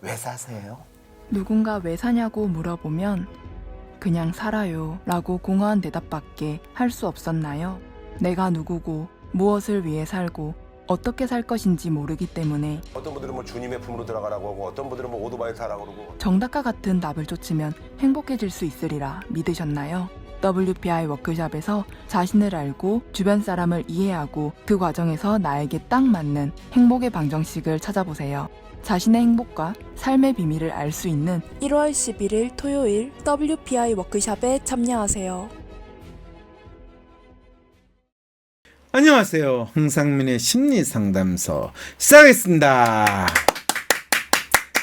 왜 사세요? 누군가 왜 사냐고 물어보면 그냥 살아요 라고 공허한 대답밖에 할 수 없었나요? 내가 누구고 무엇을 위해 살고 어떻게 살 것인지 모르기 때문에 어떤 분들은 뭐 주님의 품으로 들어가라고 하고 어떤 분들은 뭐 오토바이 타라고 그러고 정답과 같은 답을 쫓으면 행복해질 수 있으리라 믿으셨나요? WPI 워크숍에서 자신을 알고 주변 사람을 이해하고 그 과정에서 나에게 딱 맞는 행복의 방정식을 찾아보세요. 자신의 행복과 삶의 비밀을 알 수 있는 1월 11일 토요일 WPI 워크숍에 참여하세요. 안녕하세요. 황상민의 심리상담소 시작하겠습니다.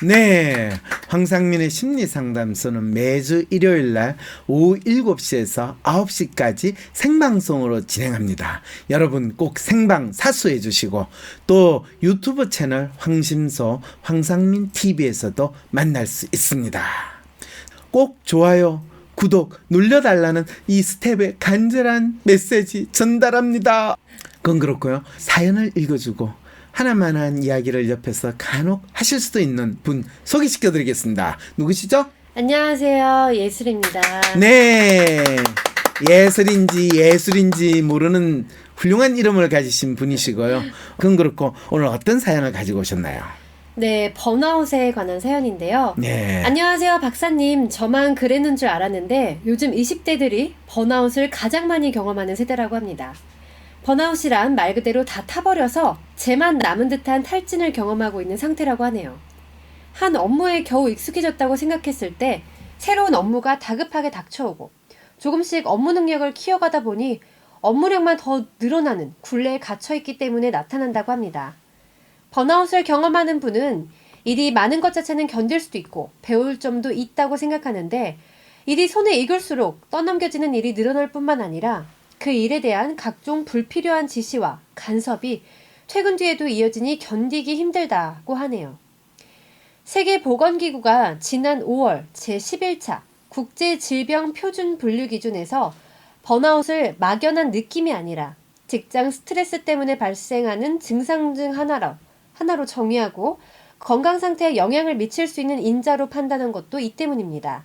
네, 황상민의 심리상담소는 매주 일요일날 오후 7시에서 9시까지 생방송으로 진행합니다. 여러분 꼭 생방 사수해 주시고 또 유튜브 채널 황심소 황상민TV에서도 만날 수 있습니다. 꼭 좋아요, 구독 눌러달라는 이 스텝의 간절한 메시지 전달합니다. 그건 그렇고요. 사연을 읽어주고 하나만한 이야기를 옆에서 간혹 하실 수도 있는 분 소개시켜드리겠습니다. 누구시죠? 안녕하세요. 예술입니다. 네, 예술인지 모르는 훌륭한 이름을 가지신 분이시고요. 그건 그렇고 오늘 어떤 사연을 가지고 오셨나요? 네, 번아웃에 관한 사연인데요. 네. 안녕하세요, 박사님. 저만 그랬는 줄 알았는데 요즘 20대들이 번아웃을 가장 많이 경험하는 세대라고 합니다. 번아웃이란 말 그대로 다 타버려서 쟤만 남은 듯한 탈진을 경험하고 있는 상태라고 하네요. 한 업무에 겨우 익숙해졌다고 생각했을 때 새로운 업무가 다급하게 닥쳐오고 조금씩 업무 능력을 키워가다 보니 업무량만 더 늘어나는 굴레에 갇혀있기 때문에 나타난다고 합니다. 번아웃을 경험하는 분은 일이 많은 것 자체는 견딜 수도 있고 배울 점도 있다고 생각하는데 일이 손에 익을수록 떠넘겨지는 일이 늘어날 뿐만 아니라 그 일에 대한 각종 불필요한 지시와 간섭이 퇴근 뒤에도 이어지니 견디기 힘들다고 하네요. 세계보건기구가 지난 5월 제11차 국제질병표준분류기준에서 번아웃을 막연한 느낌이 아니라 직장 스트레스 때문에 발생하는 증상 중 하나로 정의하고 건강 상태에 영향을 미칠 수 있는 인자로 판단한 것도 이 때문입니다.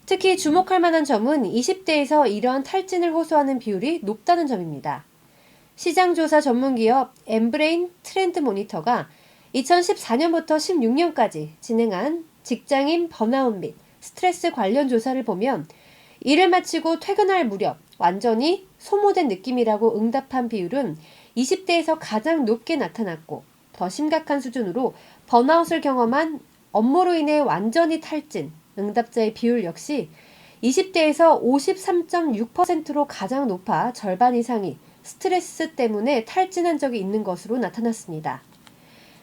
특히 주목할 만한 점은 20대에서 이러한 탈진을 호소하는 비율이 높다는 점입니다. 시장조사 전문기업 엠브레인 트렌드 모니터가 2014년부터 16년까지 진행한 직장인 번아웃 및 스트레스 관련 조사를 보면 일을 마치고 퇴근할 무렵 완전히 소모된 느낌이라고 응답한 비율은 20대에서 가장 높게 나타났고 더 심각한 수준으로 번아웃을 경험한 업무로 인해 완전히 탈진 응답자의 비율 역시 20대에서 53.6%로 가장 높아 절반 이상이 스트레스 때문에 탈진한 적이 있는 것으로 나타났습니다.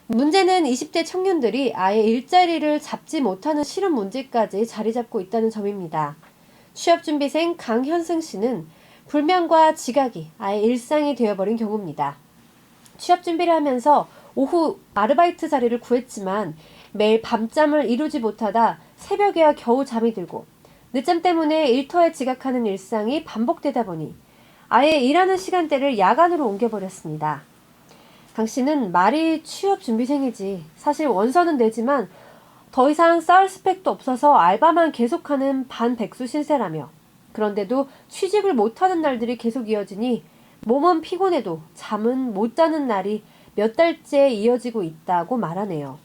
문제는 20대 청년들이 아예 일자리를 잡지 못하는 실업 문제까지 자리 잡고 있다는 점입니다. 취업준비생 강현승 씨는 불면과 지각이 아예 일상이 되어버린 경우입니다. 취업준비를 하면서 오후 아르바이트 자리를 구했지만 매일 밤잠을 이루지 못하다 새벽에야 겨우 잠이 들고 늦잠 때문에 일터에 지각하는 일상이 반복되다 보니 아예 일하는 시간대를 야간으로 옮겨버렸습니다. 강 씨는 말이 취업준비생이지 사실 원서는 내지만 더 이상 쌓을 스펙도 없어서 알바만 계속하는 반백수 신세라며 그런데도 취직을 못하는 날들이 계속 이어지니 몸은 피곤해도 잠은 못 자는 날이 몇 달째 이어지고 있다고 말하네요.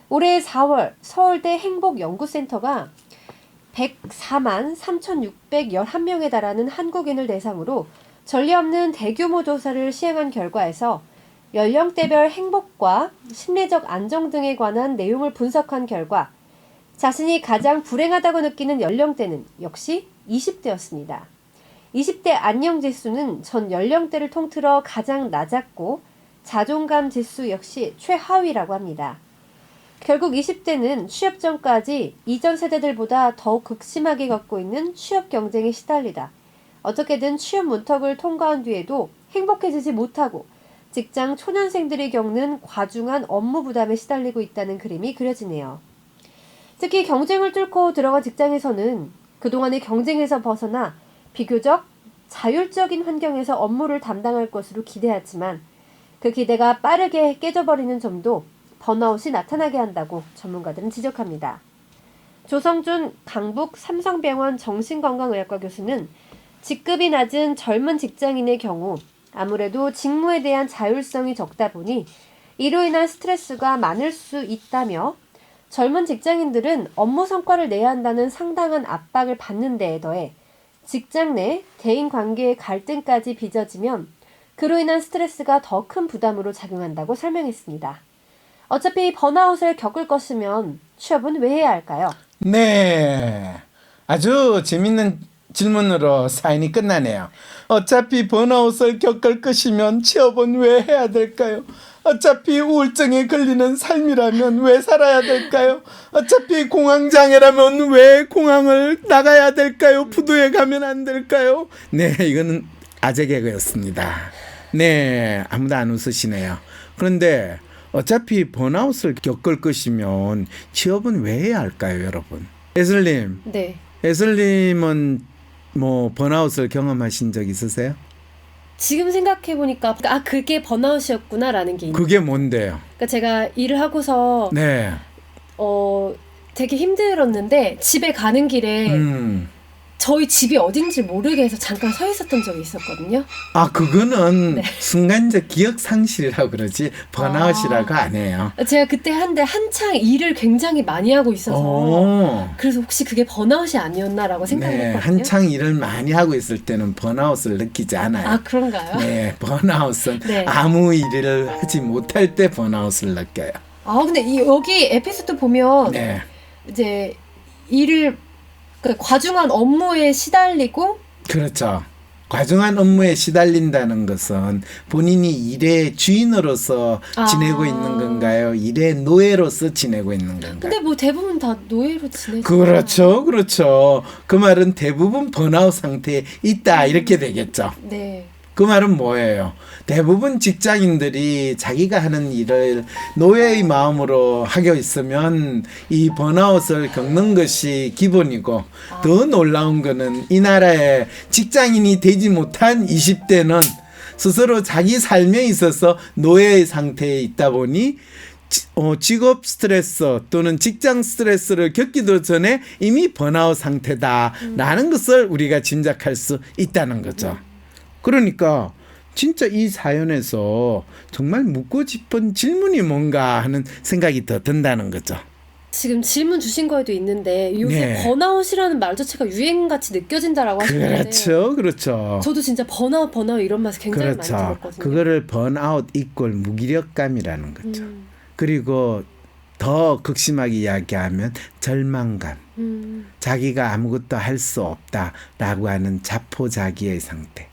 올해 4월 서울대 행복연구센터가 104만 3,611명에 달하는 한국인을 대상으로 전례 없는 대규모 조사를 시행한 결과에서 연령대별 행복과 심리적 안정 등에 관한 내용을 분석한 결과 자신이 가장 불행하다고 느끼는 연령대는 역시 20대였습니다. 20대 안녕지수는 전 연령대를 통틀어 가장 낮았고 자존감 지수 역시 최하위라고 합니다. 결국 20대는 취업 전까지 이전 세대들보다 더욱 극심하게 겪고 있는 취업 경쟁에 시달리다 어떻게든 취업 문턱을 통과한 뒤에도 행복해지지 못하고 직장 초년생들이 겪는 과중한 업무 부담에 시달리고 있다는 그림이 그려지네요. 특히 경쟁을 뚫고 들어간 직장에서는 그동안의 경쟁에서 벗어나 비교적 자율적인 환경에서 업무를 담당할 것으로 기대하지만 그 기대가 빠르게 깨져버리는 점도 번아웃이 나타나게 한다고 전문가들은 지적합니다. 조성준 강북 삼성병원 정신건강의학과 교수는 직급이 낮은 젊은 직장인의 경우 아무래도 직무에 대한 자율성이 적다 보니 이로 인한 스트레스가 많을 수 있다며 젊은 직장인들은 업무 성과를 내야 한다는 상당한 압박을 받는 데에 더해 직장 내 대인관계의 갈등까지 빚어지면 그로 인한 스트레스가 더 큰 부담으로 작용한다고 설명했습니다. 어차피 번아웃을 겪을 것이면 취업은 왜 해야 할까요? 네, 아주 재밌는 질문으로 사연이 끝나네요. 어차피 번아웃을 겪을 것이면 취업은 왜 해야 될까요? 어차피 우울증에 걸리는 삶이라면 왜 살아야 될까요? 어차피 공황장애라면 왜 공항을 나가야 될까요? 부두에 가면 안 될까요? 네, 이거는 아재 개그였습니다. 네, 아무도 안 웃으시네요. 그런데 어차피 번아웃을 겪을 것이면 취업은 왜 해야 할까요, 여러분? 애슬님, 네. 애슬님은 뭐 번아웃을 경험하신 적 있으세요? 지금 생각해보니까 그게 번아웃이었구나라는 게 있네요. 그게 뭔데요? 그러니까 제가 일을 하고서 네. 되게 힘들었는데 집에 가는 길에 저희 집이 어딘지 모르게 해서 잠깐 서 있었던 적이 있었거든요. 아, 그거는 네. 순간적 기억 상실이라고 그러지 번아웃이라고 안 해요. 제가 그때 한창 일을 굉장히 많이 하고 있어서 그래서 혹시 그게 번아웃이 아니었나라고 생각을 네, 했거든요. 한창 일을 많이 하고 있을 때는 번아웃을 느끼지 않아요. 아, 그런가요? 네, 번아웃은 네. 아무 일을 하지 못할 때 번아웃을 느껴요. 아, 근데 여기 에피소드 보면 네. 이제 일을 과중한 업무에 시달리고 그렇죠. 과중한 업무에 시달린다는 것은 본인이 일의 주인으로서 지내고 있는 건가요? 일의 노예로서 지내고 있는 건가요? 근데 뭐 대부분 다 노예로 지내죠. 그렇죠. 그렇죠. 그 말은 대부분 번아웃 상태에 있다 이렇게 되겠죠. 네. 그 말은 뭐예요? 대부분 직장인들이 자기가 하는 일을 노예의 마음으로 하고 있으면 이 번아웃을 겪는 것이 기본이고 더 놀라운 거는 이 나라에 직장인이 되지 못한 20대는 스스로 자기 삶에 있어서 노예의 상태에 있다 보니 직업 스트레스 또는 직장 스트레스를 겪기도 전에 이미 번아웃 상태다라는 것을 우리가 짐작할 수 있다는 거죠. 그러니까 진짜 이 사연에서 정말 묻고 싶은 질문이 뭔가 하는 생각이 더 든다는 거죠. 지금 질문 주신 거에도 있는데 요새 네. 번아웃이라는 말 자체가 유행같이 느껴진다라고 하시는데 그렇죠. 그렇죠. 저도 진짜 번아웃 이런 말 굉장히 그렇죠. 많이 들었거든요. 그거를 번아웃 이꼴 무기력감이라는 거죠. 그리고 더 극심하게 이야기하면 절망감. 자기가 아무것도 할 수 없다라고 하는 자포자기의 상태.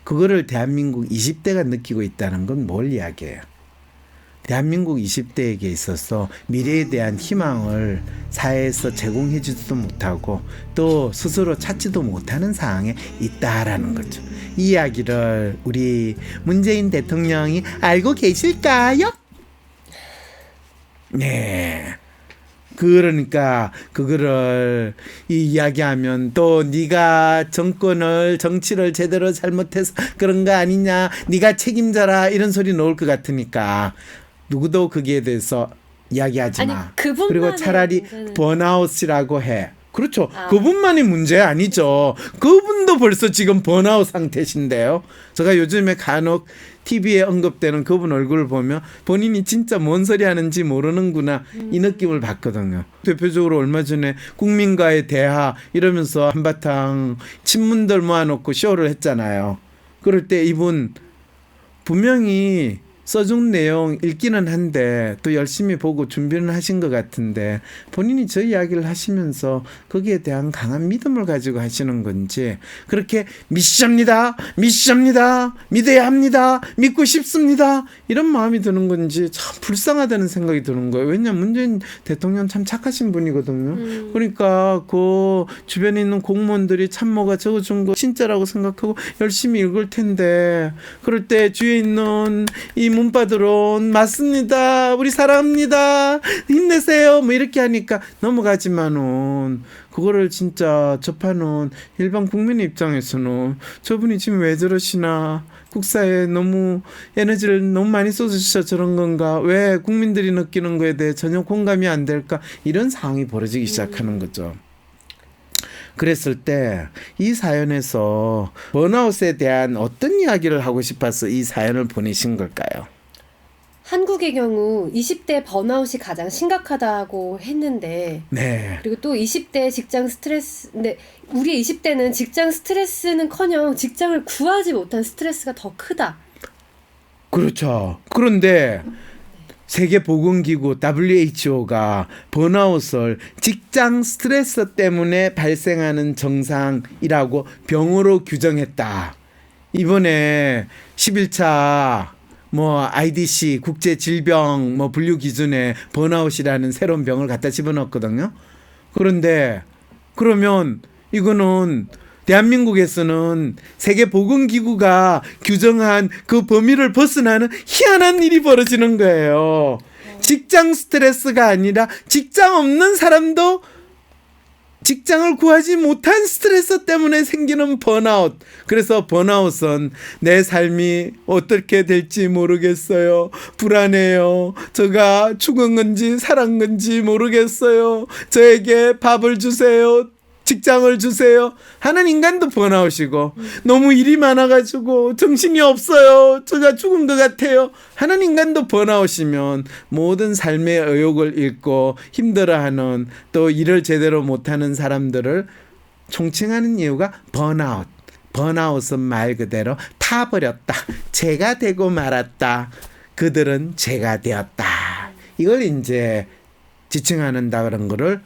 그거를 대한민국 20대가 느끼고 있다는 건 뭘 이야기해요? 대한민국 20대에게 있어서 미래에 대한 희망을 사회에서 제공해 주지도 못하고 또 스스로 찾지도 못하는 상황에 있다라는 거죠. 이 이야기를 우리 문재인 대통령이 알고 계실까요? 네. 그러니까 그거를 이야기하면 또 네가 정치를 제대로 잘못해서 그런 거 아니냐, 네가 책임져라 이런 소리 나올 것 같으니까 누구도 거기에 대해서 이야기하지 마. 그리고 차라리 번아웃이라고 해. 그렇죠. 그분만의 문제 아니죠. 그분도 벌써 지금 번아웃 상태신데요. 제가 요즘에 간혹 TV에 언급되는 그분 얼굴을 보면 본인이 진짜 뭔 소리 하는지 모르는구나 이 느낌을 받거든요. 대표적으로 얼마 전에 국민과의 대화 이러면서 한바탕 친문들 모아놓고 쇼를 했잖아요. 그럴 때 이분 분명히 써준 내용 읽기는 한데 또 열심히 보고 준비는 하신 것 같은데 본인이 저 이야기를 하시면서 거기에 대한 강한 믿음을 가지고 하시는 건지 그렇게 믿습니다 믿어야 합니다 믿고 싶습니다 이런 마음이 드는 건지 참 불쌍하다는 생각이 드는 거예요. 왜냐하면 문재인 대통령 참 착하신 분이거든요. 그러니까 그 주변에 있는 공무원들이 참모가 적어준 거 진짜라고 생각하고 열심히 읽을 텐데 그럴 때 주위에 있는 이 문바드론 맞습니다. 우리 사랑합니다. 힘내세요. 뭐 이렇게 하니까 넘어가지만은 그거를 진짜 접하는 일반 국민의 입장에서는 저분이 지금 왜 저러시나 국사에 너무 에너지를 너무 많이 쏟으셔서 저런 건가? 왜 국민들이 느끼는 거에 대해 전혀 공감이 안 될까? 이런 상황이 벌어지기 시작하는 거죠. 그랬을 때 이 사연에서 번아웃에 대한 어떤 이야기를 하고 싶어서 이 사연을 보내신 걸까요? 한국의 경우 20대 번아웃이 가장 심각하다고 했는데 네. 그리고 또 20대 직장 스트레스 근데 우리 20대는 직장 스트레스는커녕 직장을 구하지 못한 스트레스가 더 크다. 그렇죠. 그런데 세계보건기구 WHO가 번아웃을 직장 스트레스 때문에 발생하는 증상이라고 병으로 규정했다. 이번에 11차 IDC 국제질병 분류 기준에 번아웃이라는 새로운 병을 갖다 집어넣었거든요. 그런데 그러면 이거는 대한민국에서는 세계보건기구가 규정한 그 범위를 벗어나는 희한한 일이 벌어지는 거예요. 직장 스트레스가 아니라 직장 없는 사람도 직장을 구하지 못한 스트레스 때문에 생기는 번아웃. 그래서 번아웃은 내 삶이 어떻게 될지 모르겠어요. 불안해요. 제가 죽은 건지 살은 건지 모르겠어요. 저에게 밥을 주세요. 직장을 주세요 하는 인간도 번아웃이고 너무 일이 많아가지고 정신이 없어요. 제가 죽은 것 같아요 하는 인간도 번아웃이면 모든 삶의 의욕을 잃고 힘들어하는 또 일을 제대로 못하는 사람들을 총칭하는 이유가 번아웃. 번아웃은 말 그대로 타버렸다. 죄가 되고 말았다. 그들은 죄가 되었다. 이걸 이제 지칭하는다 그런 거를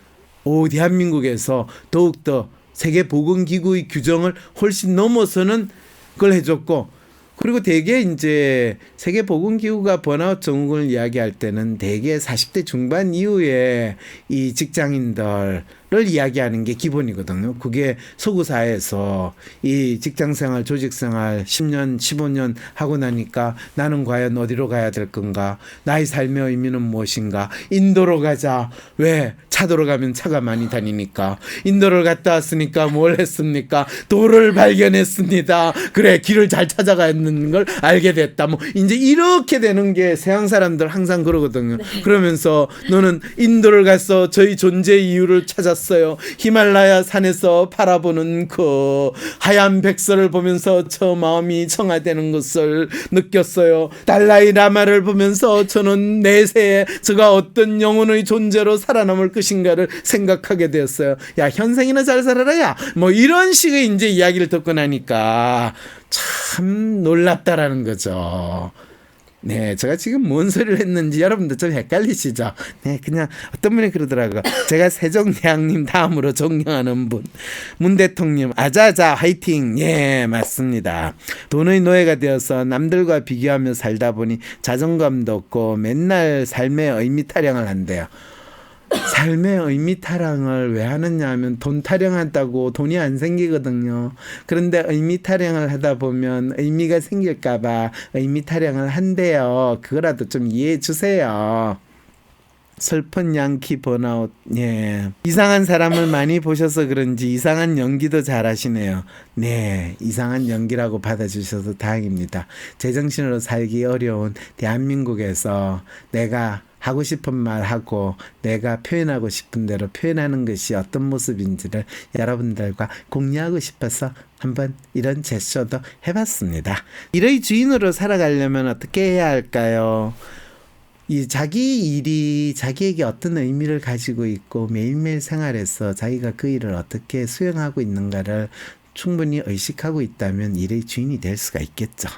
대한민국에서 더욱더 세계보건기구의 규정을 훨씬 넘어서는 걸 해줬고, 그리고 대개 이제 세계보건기구가 번아웃 증후군을 이야기할 때는 대개 40대 중반 이후에 이 직장인들을 이야기하는 게 기본이거든요. 그게 서구 사회에서 이 직장생활, 조직생활 10년, 15년 하고 나니까 나는 과연 어디로 가야 될 건가? 나의 삶의 의미는 무엇인가? 인도로 가자. 왜? 차도로 가면 차가 많이 다니니까. 인도를 갔다 왔으니까 뭘 했습니까? 돌을 발견했습니다. 그래, 길을 잘 찾아가는 걸 알게 됐다. 이제 이렇게 되는 게 서양 사람들 항상 그러거든요. 그러면서 너는 인도를 가서 저희 존재 이유를 찾았어요. 히말라야 산에서 바라보는 그 하얀 백설을 보면서 저 마음이 청아되는 것을 느꼈어요. 달라이 라마를 보면서 저는 내세에 저가 어떤 영혼의 존재로 살아남을 것인가를 생각하게 되었어요. 야, 현생이나 잘 살아라, 야. 이런 식의 이제 이야기를 듣고 나니까 참 놀랍다라는 거죠. 네, 제가 지금 뭔 소리를 했는지 여러분들 좀 헷갈리시죠? 네, 그냥 어떤 분이 그러더라고요. 제가 세종대왕님 다음으로 존경하는 분, 문 대통령, 아자아자 화이팅. 예, 맞습니다. 돈의 노예가 되어서 남들과 비교하며 살다 보니 자존감도 없고 맨날 삶의 의미 타령을 한대요. 삶의 의미 타령을 왜 하느냐 하면 돈 타령한다고 돈이 안 생기거든요. 그런데 의미 타령을 하다 보면 의미가 생길까봐 의미 타령을 한대요. 그거라도 좀 이해해 주세요. 슬픈 양키 번아웃. 예. 이상한 사람을 많이 보셔서 그런지 이상한 연기도 잘하시네요. 네, 이상한 연기라고 받아주셔서 다행입니다. 제정신으로 살기 어려운 대한민국에서 내가 하고 싶은 말 하고 내가 표현하고 싶은 대로 표현하는 것이 어떤 모습인지를 여러분들과 공유하고 싶어서 한번 이런 제스처도 해봤습니다. 일의 주인으로 살아가려면 어떻게 해야 할까요? 이 자기 일이 자기에게 어떤 의미를 가지고 있고 매일매일 생활에서 자기가 그 일을 어떻게 수행하고 있는가를 충분히 의식하고 있다면 일의 주인이 될 수가 있겠죠.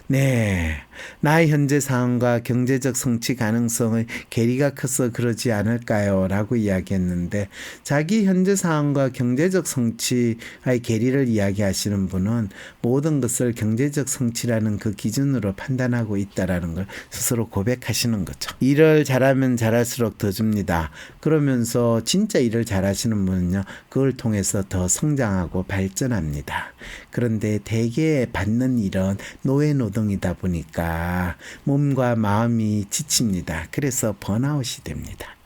네, 나의 현재 상황과 경제적 성취 가능성의 괴리가 커서 그러지 않을까요? 라고 이야기했는데, 자기 현재 상황과 경제적 성취의 괴리를 이야기하시는 분은 모든 것을 경제적 성취라는 그 기준으로 판단하고 있다라는 걸 스스로 고백하시는 거죠. 일을 잘하면 잘할수록 더 줍니다. 그러면서 진짜 일을 잘하시는 분은요, 그걸 통해서 더 성장하고 발전합니다. 그런데 대개 받는 일은 노예 노동이다 보니까 몸과 마음이 지칩니다. 그래서 번아웃이 됩니다.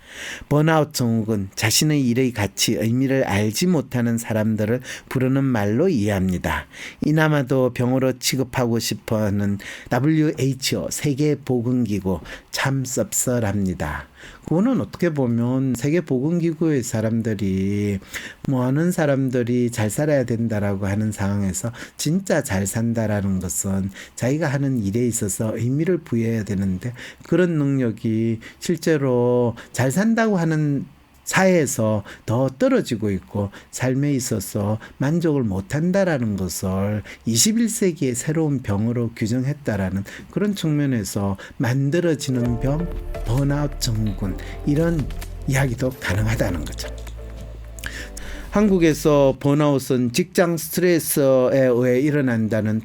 번아웃 증후군, 자신의 일의 가치, 의미를 알지 못하는 사람들을 부르는 말로 이해합니다. 이나마도 병으로 취급하고 싶어하는 WHO 세계보건기구 참 씁쓸합니다. 그거는 어떻게 보면 세계보건기구의 사람들이 하는 사람들이 잘 살아야 된다라고 하는 상황에서 진짜 잘 산다라는 것은 자기가 하는 일에 있어서 의미를 부여해야 되는데 그런 능력이 실제로 잘 산다고 하는 사회에서 더 떨어지고 있고 삶에 있어서 만족을 못한다라는 것을 21세기의 새로운 병으로 규정했다라는 그런 측면에서 만들어지는 병, 번아웃 증후군 이런 이야기도 가능하다는 거죠. 한국에서 번아웃은 직장 스트레스에 의해 일어난다는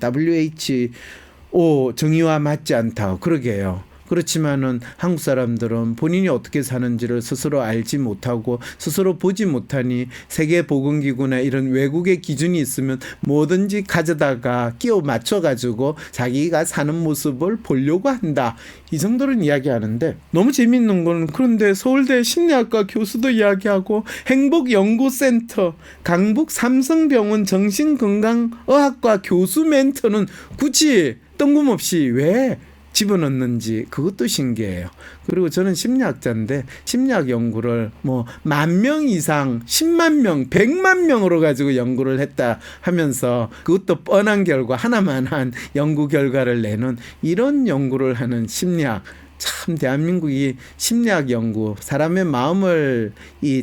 WHO 정의와 맞지 않다. 그러게요. 그렇지만은 한국 사람들은 본인이 어떻게 사는지를 스스로 알지 못하고 스스로 보지 못하니 세계보건기구나 이런 외국의 기준이 있으면 뭐든지 가져다가 끼워 맞춰가지고 자기가 사는 모습을 보려고 한다. 이 정도는 이야기하는데 너무 재밌는 거는 그런데 서울대 심리학과 교수도 이야기하고 행복연구센터 강북 삼성병원 정신건강의학과 교수 멘트는 굳이 뜬금없이 왜 집어넣는지 그것도 신기해요. 그리고 저는 심리학자인데 심리학 연구를 10,000명 이상 10만 명 100만 명으로 가지고 연구를 했다 하면서 그것도 뻔한 결과 하나만 한 연구 결과를 내는 이런 연구를 하는 심리학 참 대한민국이 심리학 연구, 사람의 마음을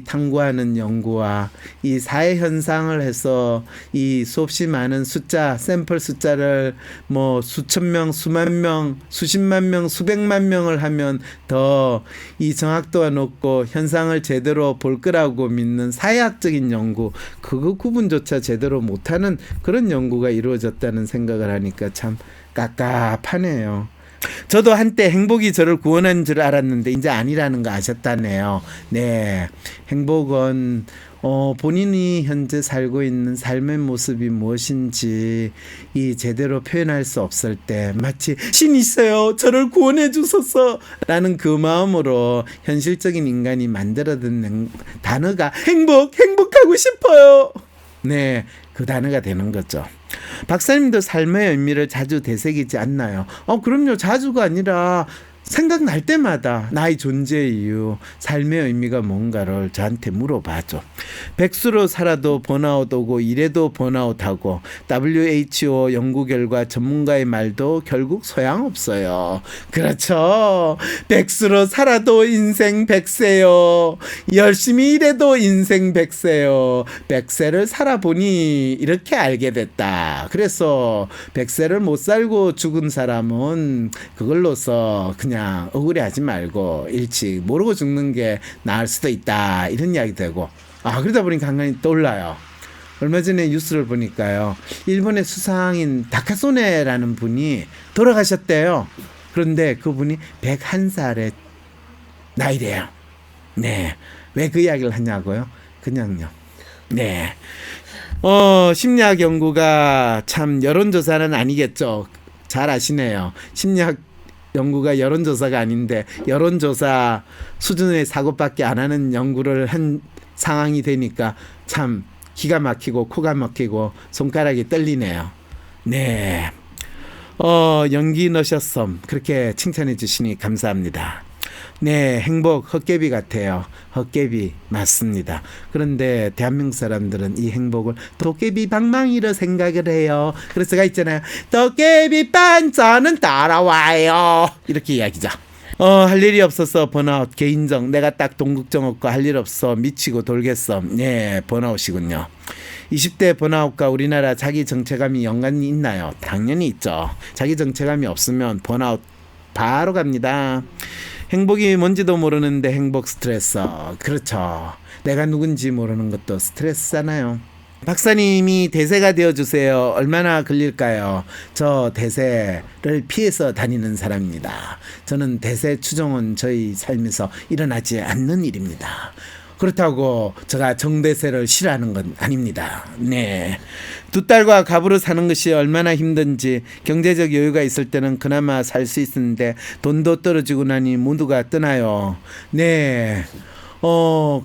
탐구하는 연구와 이 사회 현상을 해서 이 수없이 많은 숫자, 샘플 숫자를 수천 명, 수만 명, 수십만 명, 수백만 명을 하면 더 이 정확도가 높고 현상을 제대로 볼 거라고 믿는 사회학적인 연구, 그거 구분조차 제대로 못하는 그런 연구가 이루어졌다는 생각을 하니까 참 깝깝하네요. 저도 한때 행복이 저를 구원한 줄 알았는데 이제 아니라는 거 아셨다네요. 네, 행복은 본인이 현재 살고 있는 삶의 모습이 무엇인지 제대로 표현할 수 없을 때 마치 신이 있어요, 저를 구원해 주소서 라는 그 마음으로 현실적인 인간이 만들어낸 단어가 행복하고 싶어요. 네, 그 단어가 되는 거죠. 박사님도 삶의 의미를 자주 되새기지 않나요? 그럼요. 자주가 아니라 생각날 때마다 나의 존재의 이유, 삶의 의미가 뭔가를 저한테 물어봐줘. 백수로 살아도 번아웃 오고 이래도 번아웃하고 WHO 연구 결과 전문가의 말도 결국 소양없어요. 그렇죠. 백수로 살아도 인생 백세요. 열심히 일해도 인생 백세요. 백세를 살아보니 이렇게 알게 됐다. 그래서 백세를 못 살고 죽은 사람은 그걸로서 그냥 억울해하지 말고 일찍 모르고 죽는 게 나을 수도 있다, 이런 이야기 되고, 그러다 보니까 간간히 떠올라요. 얼마 전에 뉴스를 보니까요, 일본의 수상인 다카소네라는 분이 돌아가셨대요. 그런데 그분이 101살의 나이래요. 네, 왜 그 이야기를 하냐고요? 그냥요. 네, 심리학 연구가 참 여론조사는 아니겠죠. 잘 아시네요. 심리학 연구가 여론조사가 아닌데 여론조사 수준의 사고밖에 안 하는 연구를 한 상황이 되니까 참 기가 막히고 코가 막히고 손가락이 떨리네요. 네, 연기 너셔썸 그렇게 칭찬해 주시니 감사합니다. 네, 행복 헛개비 같아요. 헛개비 맞습니다. 그런데 대한민국 사람들은 이 행복을 도깨비 방망이로 생각을 해요. 그래서 제가 있잖아요. 도깨비 반전은 따라와요. 이렇게 이야기죠. 할 일이 없어서 번아웃, 개인정, 내가 딱 동국정 없고 할 일 없어 미치고 돌겠어. 네, 번아웃이군요. 20대 번아웃과 우리나라 자기 정체감이 연관이 있나요? 당연히 있죠. 자기 정체감이 없으면 번아웃 바로 갑니다. 행복이 뭔지도 모르는데 행복 스트레스. 그렇죠. 내가 누군지 모르는 것도 스트레스잖아요. 박사님이 대세가 되어주세요. 얼마나 걸릴까요? 저 대세를 피해서 다니는 사람입니다. 저는 대세 추종은 저희 삶에서 일어나지 않는 일입니다. 그렇다고 제가 정대세를 싫어하는 건 아닙니다. 네, 두 딸과 갑으로 사는 것이 얼마나 힘든지, 경제적 여유가 있을 때는 그나마 살 수 있었는데 돈도 떨어지고 나니 모두가 떠나요. 네,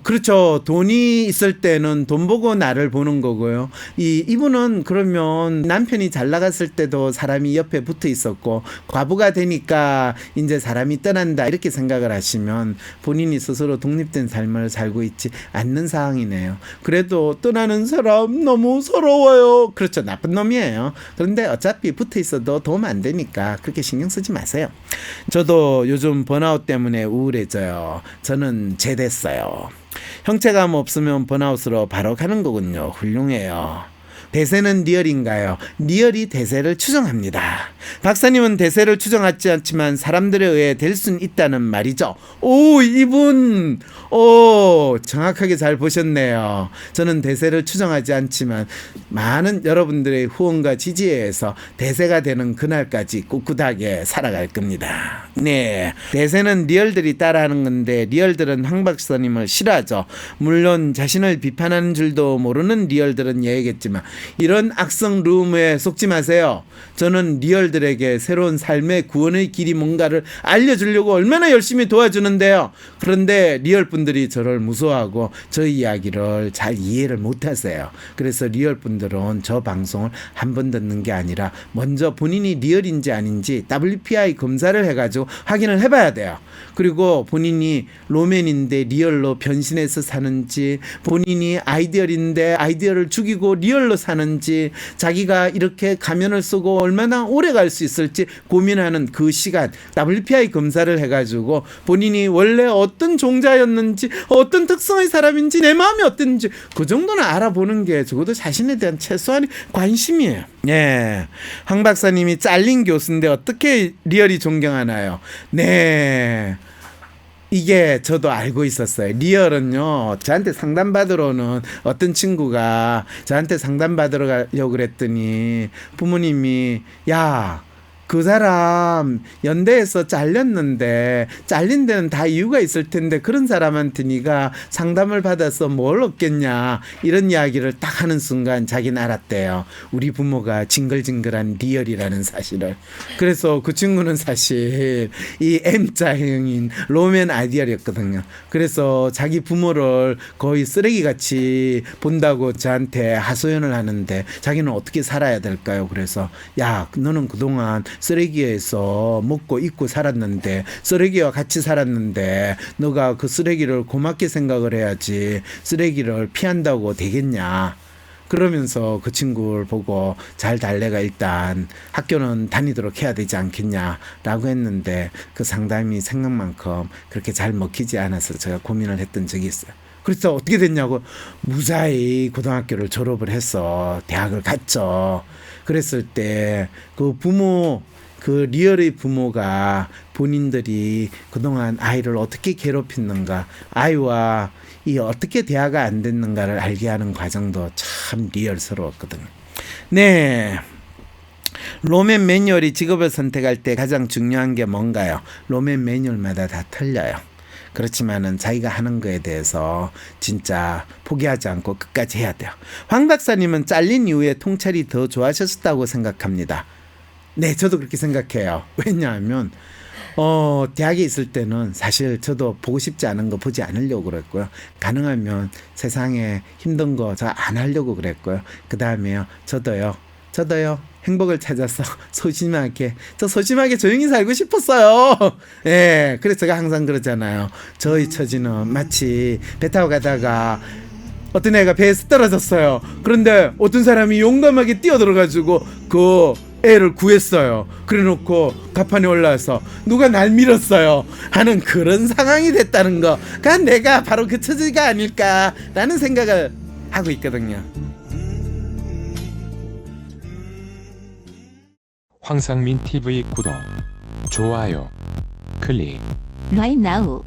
그렇죠. 돈이 있을 때는 돈 보고 나를 보는 거고요. 이분은 그러면 남편이 잘 나갔을 때도 사람이 옆에 붙어 있었고, 과부가 되니까 이제 사람이 떠난다, 이렇게 생각을 하시면 본인이 스스로 독립된 삶을 살고 있지 않는 상황이네요. 그래도 떠나는 사람 너무 서러워요. 그렇죠. 나쁜 놈이에요. 그런데 어차피 붙어 있어도 도움 안 되니까 그렇게 신경 쓰지 마세요. 저도 요즘 번아웃 때문에 우울해져요. 저는 제댔어요. 형체감 없으면 번아웃으로 바로 가는 거군요. 훌륭해요. 대세는 리얼인가요? 리얼이 대세를 추정합니다. 박사님은 대세를 추정하지 않지만 사람들에 의해 될 수는 있다는 말이죠. 오, 이분 정확하게 잘 보셨네요. 저는 대세를 추정하지 않지만 많은 여러분들의 후원과 지지에 의해서 대세가 되는 그날까지 꿋꿋하게 살아갈 겁니다. 네, 대세는 리얼들이 따라하는 건데 리얼들은 황 박사님을 싫어하죠. 물론 자신을 비판하는 줄도 모르는 리얼들은 예외겠지만 이런 악성 rum에 속지 마세요. 저는 리얼들에게 새로운 삶의 구원의 길이 뭔가를 알려주려고 얼마나 열심히 도와주는데요. 그런데 리얼분들이 저를 무서워하고 저희 이야기를 잘 이해를 못하세요. 그래서 리얼분들은 저 방송을 한 번 듣는 게 아니라 먼저 본인이 리얼인지 아닌지 WPI 검사를 해가지고 확인을 해봐야 돼요. 그리고 본인이 로맨인데 리얼로 변신해서 사는지, 본인이 아이디얼인데 아이디얼을 죽이고 리얼로 사는지, 자기가 이렇게 가면을 쓰고 얼마나 오래 갈 수 있을지 고민하는 그 시간, WPI 검사를 해가지고 본인이 원래 어떤 종자였는지, 어떤 특성의 사람인지, 내 마음이 어땠는지 그 정도는 알아보는 게 적어도 자신에 대한 최소한의 관심이에요. 예, 황 박사님이 잘린 교수인데 어떻게 리얼이 존경하나요? 네, 이게 저도 알고 있었어요. 리얼은요, 저한테 상담받으러는 어떤 친구가 저한테 상담받으러 가려고 그랬더니 부모님이, 야, 그 사람 연대에서 잘렸는데 잘린 데는 다 이유가 있을 텐데 그런 사람한테 네가 상담을 받아서 뭘 얻겠냐, 이런 이야기를 딱 하는 순간 자기는 알았대요. 우리 부모가 징글징글한 리얼이라는 사실을. 그래서 그 친구는 사실 이 M자형인 로맨 아이디얼이었거든요. 그래서 자기 부모를 거의 쓰레기같이 본다고 저한테 하소연을 하는데 자기는 어떻게 살아야 될까요? 그래서 야, 너는 그동안 쓰레기에서 먹고 입고 살았는데, 쓰레기와 같이 살았는데 너가 그 쓰레기를 고맙게 생각을 해야지 쓰레기를 피한다고 되겠냐. 그러면서 그 친구를 보고 잘 달래가 일단 학교는 다니도록 해야 되지 않겠냐라고 했는데 그 상담이 생각만큼 그렇게 잘 먹히지 않아서 제가 고민을 했던 적이 있어요. 그래서 어떻게 됐냐고, 무사히 고등학교를 졸업을 해서 대학을 갔죠. 그랬을 때 그 부모, 그 리얼의 부모가 본인들이 그동안 아이를 어떻게 괴롭혔는가, 아이와 이 어떻게 대화가 안 됐는가를 알게 하는 과정도 참 리얼스러웠거든요. 네, 로맨 매뉴얼이 직업을 선택할 때 가장 중요한 게 뭔가요? 로맨 매뉴얼마다 다 틀려요. 그렇지만은 자기가 하는 거에 대해서 진짜 포기하지 않고 끝까지 해야 돼요. 황 박사님은 잘린 이후에 통찰이 더 좋아졌다고 생각합니다. 네, 저도 그렇게 생각해요. 왜냐하면 대학에 있을 때는 사실 저도 보고 싶지 않은 거 보지 않으려고 그랬고요. 가능하면 세상에 힘든 거 저 안 하려고 그랬고요. 그 다음에요, 저도요 행복을 찾아서 소심하게 조용히 살고 싶었어요. 예, 그래서 제가 항상 그러잖아요. 저희 처지는 마치 배 타고 가다가 어떤 애가 배에서 떨어졌어요. 그런데 어떤 사람이 용감하게 뛰어들어가지고 그 애를 구했어요. 그래놓고 갑판에 올라와서 누가 날 밀었어요 하는 그런 상황이 됐다는 거가 내가 바로 그 처지가 아닐까라는 생각을 하고 있거든요. 황상민 TV 구독, 좋아요, 클릭. Right now.